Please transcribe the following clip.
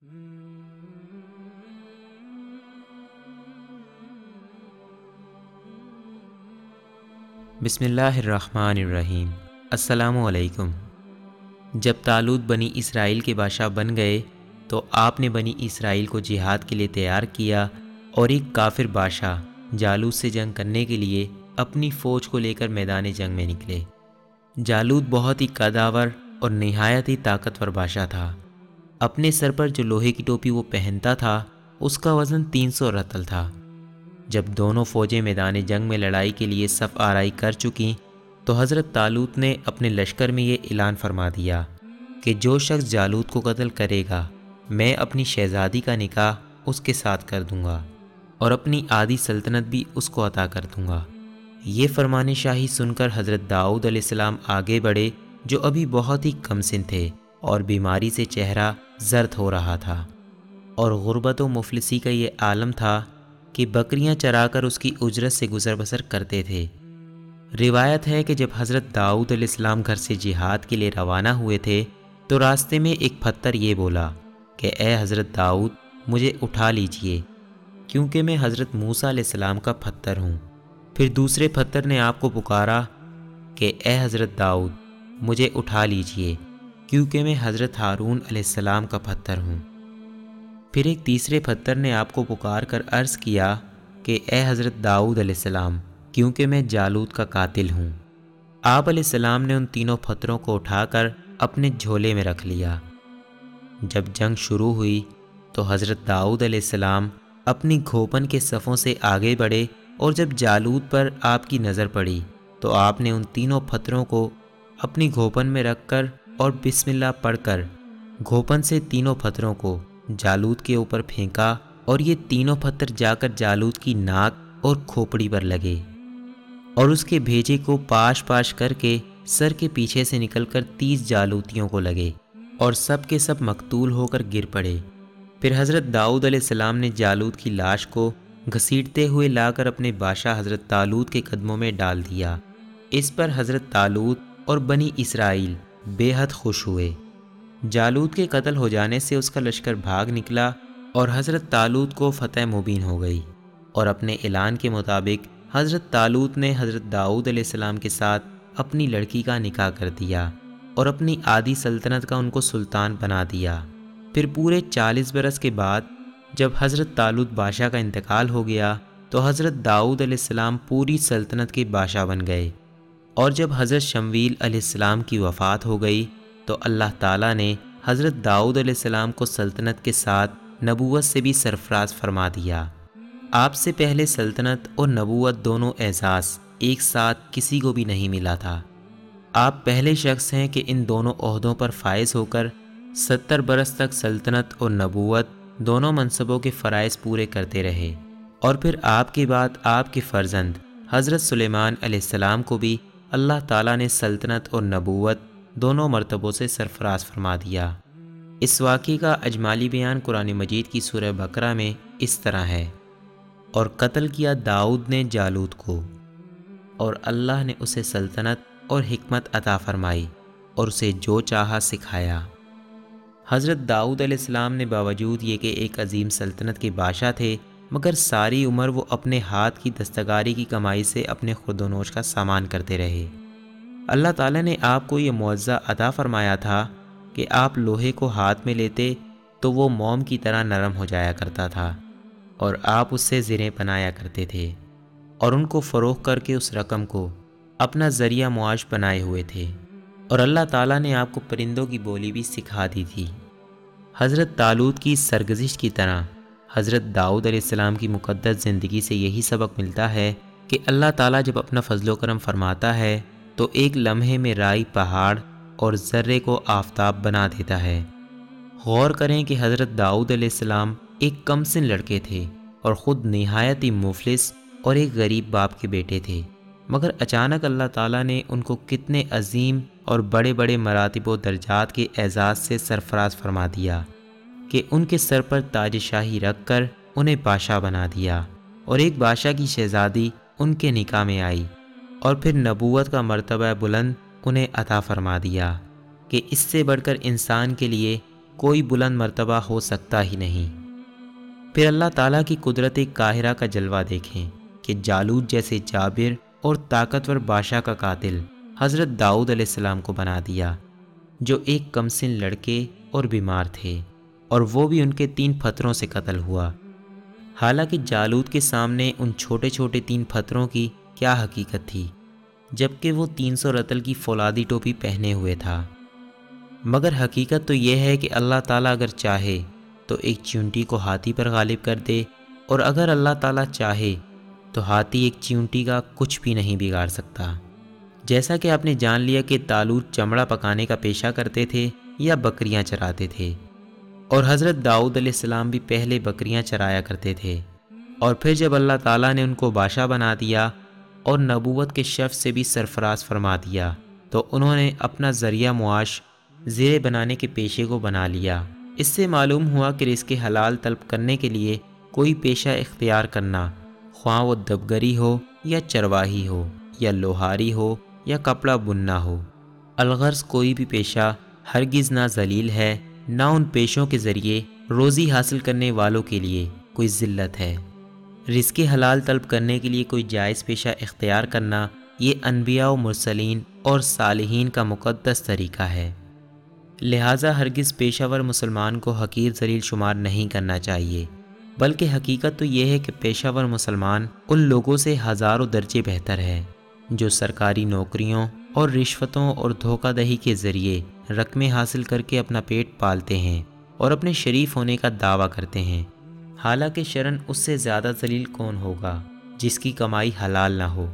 بسم اللہ الرحمن الرحیم۔ السلام علیکم۔ جب طالوت بنی اسرائیل کے بادشاہ بن گئے تو آپ نے بنی اسرائیل کو جہاد کے لیے تیار کیا اور ایک کافر بادشاہ جالوت سے جنگ کرنے کے لیے اپنی فوج کو لے کر میدان جنگ میں نکلے۔ جالوت بہت ہی قداور اور نہایت ہی طاقتور بادشاہ تھا۔ اپنے سر پر جو لوہے کی ٹوپی وہ پہنتا تھا اس کا وزن 300 رطل تھا۔ جب دونوں فوجیں میدان جنگ میں لڑائی کے لیے صف آرائی کر چکیں تو حضرت طالوت نے اپنے لشکر میں یہ اعلان فرما دیا کہ جو شخص جالوت کو قتل کرے گا میں اپنی شہزادی کا نکاح اس کے ساتھ کر دوں گا اور اپنی آدھی سلطنت بھی اس کو عطا کر دوں گا۔ یہ فرمان شاہی سن کر حضرت داؤد علیہ السلام آگے بڑھے، جو ابھی بہت ہی کم سن تھے اور بیماری سے چہرہ زرد ہو رہا تھا، اور غربت و مفلسی کا یہ عالم تھا کہ بکریاں چرا کر اس کی اجرت سے گزر بسر کرتے تھے۔ روایت ہے کہ جب حضرت داؤد علیہ السلام گھر سے جہاد کے لیے روانہ ہوئے تھے تو راستے میں ایک پتھر یہ بولا کہ اے حضرت داؤد مجھے اٹھا لیجئے، کیونکہ میں حضرت موسیٰ علیہ السلام کا پتھر ہوں۔ پھر دوسرے پتھر نے آپ کو پکارا کہ اے حضرت داؤد مجھے اٹھا لیجئے، کیونکہ میں حضرت ہارون علیہ السلام کا پتھر ہوں۔ پھر ایک تیسرے پتھر نے آپ کو پکار کر عرض کیا کہ اے حضرت داؤد علیہ السلام، کیونکہ میں جالوت کا قاتل ہوں۔ آپ علیہ السلام نے ان تینوں پتھروں کو اٹھا کر اپنے جھولے میں رکھ لیا۔ جب جنگ شروع ہوئی تو حضرت داؤد علیہ السلام اپنی گھوپن کے صفوں سے آگے بڑھے، اور جب جالوت پر آپ کی نظر پڑی تو آپ نے ان تینوں پتھروں کو اپنی گھوپن میں رکھ کر اور بسم اللہ پڑھ کر گھوپن سے تینوں پتھروں کو جالوت کے اوپر پھینکا، اور یہ تینوں پتھر جا کر جالوت کی ناک اور کھوپڑی پر لگے، اور اس کے بھیجے کو پاش پاش کر کے سر کے پیچھے سے نکل کر 30 جالوتیوں کو لگے، اور سب کے سب مقتول ہو کر گر پڑے۔ پھر حضرت داؤد علیہ السلام نے جالوت کی لاش کو گھسیٹتے ہوئے لا کر اپنے بادشاہ حضرت طالوت کے قدموں میں ڈال دیا۔ اس پر حضرت طالوت اور بنی اسرائیل بے حد خوش ہوئے۔ جالوت کے قتل ہو جانے سے اس کا لشکر بھاگ نکلا اور حضرت طالوت کو فتح مبین ہو گئی، اور اپنے اعلان کے مطابق حضرت طالوت نے حضرت داؤد علیہ السلام کے ساتھ اپنی لڑکی کا نکاح کر دیا اور اپنی آدھی سلطنت کا ان کو سلطان بنا دیا۔ پھر پورے 40 برس کے بعد جب حضرت طالوت بادشاہ کا انتقال ہو گیا تو حضرت داؤد علیہ السلام پوری سلطنت کے بادشاہ بن گئے، اور جب حضرت شمویل علیہ السلام کی وفات ہو گئی تو اللہ تعالیٰ نے حضرت داؤد علیہ السلام کو سلطنت کے ساتھ نبوت سے بھی سرفراز فرما دیا۔ آپ سے پہلے سلطنت اور نبوت دونوں اعزاز ایک ساتھ کسی کو بھی نہیں ملا تھا۔ آپ پہلے شخص ہیں کہ ان دونوں عہدوں پر فائز ہو کر 70 برس تک سلطنت اور نبوت دونوں منصبوں کے فرائض پورے کرتے رہے، اور پھر آپ کے بعد آپ کے فرزند حضرت سلیمان علیہ السلام کو بھی اللہ تعالیٰ نے سلطنت اور نبوت دونوں مرتبوں سے سرفراز فرما دیا۔ اس واقعے کا اجمالی بیان قرآن مجید کی سورہ بقرہ میں اس طرح ہے: اور قتل کیا داؤد نے جالوت کو، اور اللہ نے اسے سلطنت اور حکمت عطا فرمائی اور اسے جو چاہا سکھایا۔ حضرت داؤد علیہ السلام نے باوجود یہ کہ ایک عظیم سلطنت کے بادشاہ تھے، مگر ساری عمر وہ اپنے ہاتھ کی دستکاری کی کمائی سے اپنے خورد و نوش کا سامان کرتے رہے۔ اللہ تعالیٰ نے آپ کو یہ معجزہ عطا فرمایا تھا کہ آپ لوہے کو ہاتھ میں لیتے تو وہ موم کی طرح نرم ہو جایا کرتا تھا، اور آپ اس سے زریں بنایا کرتے تھے، اور ان کو فروخت کر کے اس رقم کو اپنا ذریعہ معاش بنائے ہوئے تھے، اور اللہ تعالیٰ نے آپ کو پرندوں کی بولی بھی سکھا دی تھی۔ حضرت طالوت کی سرگزشت کی طرح حضرت داؤد علیہ السلام کی مقدس زندگی سے یہی سبق ملتا ہے کہ اللہ تعالیٰ جب اپنا فضل و کرم فرماتا ہے تو ایک لمحے میں رائی پہاڑ اور ذرے کو آفتاب بنا دیتا ہے۔ غور کریں کہ حضرت داؤد علیہ السلام ایک کم سن لڑکے تھے اور خود نہایت ہی مفلس اور ایک غریب باپ کے بیٹے تھے، مگر اچانک اللہ تعالیٰ نے ان کو کتنے عظیم اور بڑے بڑے مراتب و درجات کے اعزاز سے سرفراز فرما دیا کہ ان کے سر پر تاج شاہی رکھ کر انہیں بادشاہ بنا دیا، اور ایک بادشاہ کی شہزادی ان کے نکاح میں آئی، اور پھر نبوت کا مرتبہ بلند انہیں عطا فرما دیا کہ اس سے بڑھ کر انسان کے لیے کوئی بلند مرتبہ ہو سکتا ہی نہیں۔ پھر اللہ تعالیٰ کی قدرت قاہرہ کا جلوہ دیکھیں کہ جالوت جیسے جابر اور طاقتور بادشاہ کا قاتل حضرت داؤد علیہ السلام کو بنا دیا، جو ایک کمسن لڑکے اور بیمار تھے، اور وہ بھی ان کے 3 پتھروں سے قتل ہوا۔ حالانکہ جالوت کے سامنے ان چھوٹے چھوٹے 3 پتھروں کی کیا حقیقت تھی، جبکہ وہ 300 رطل کی فولادی ٹوپی پہنے ہوئے تھا۔ مگر حقیقت تو یہ ہے کہ اللہ تعالیٰ اگر چاہے تو ایک چیونٹی کو ہاتھی پر غالب کر دے، اور اگر اللہ تعالیٰ چاہے تو ہاتھی ایک چیونٹی کا کچھ بھی نہیں بگاڑ سکتا۔ جیسا کہ آپ نے جان لیا کہ طالوت چمڑا پکانے کا پیشہ کرتے تھے یا بکریاں چراتے تھے، اور حضرت داؤد علیہ السلام بھی پہلے بکریاں چرایا کرتے تھے، اور پھر جب اللہ تعالیٰ نے ان کو بادشاہ بنا دیا اور نبوت کے شرف سے بھی سرفراز فرما دیا، تو انہوں نے اپنا ذریعہ معاش زرع بنانے کے پیشے کو بنا لیا۔ اس سے معلوم ہوا کہ رزق حلال طلب کرنے کے لیے کوئی پیشہ اختیار کرنا، خواہ وہ دبگری ہو یا چرواہی ہو یا لوہاری ہو یا کپڑا بننا ہو، الغرض کوئی بھی پیشہ ہرگز نہ ذلیل ہے، نہ ان پیشوں کے ذریعے روزی حاصل کرنے والوں کے لیے کوئی ذلت ہے۔ رزق حلال طلب کرنے کے لیے کوئی جائز پیشہ اختیار کرنا، یہ انبیاء و مرسلین اور صالحین کا مقدس طریقہ ہے، لہٰذا ہرگز پیشہ ور مسلمان کو حقیر ذلیل شمار نہیں کرنا چاہیے، بلکہ حقیقت تو یہ ہے کہ پیشہ ور مسلمان ان لوگوں سے ہزاروں درجے بہتر ہے جو سرکاری نوکریوں اور رشوتوں اور دھوکہ دہی کے ذریعے رقمیں حاصل کر کے اپنا پیٹ پالتے ہیں اور اپنے شریف ہونے کا دعویٰ کرتے ہیں۔ حالانکہ شرعاً اس سے زیادہ ذلیل کون ہوگا جس کی کمائی حلال نہ ہو،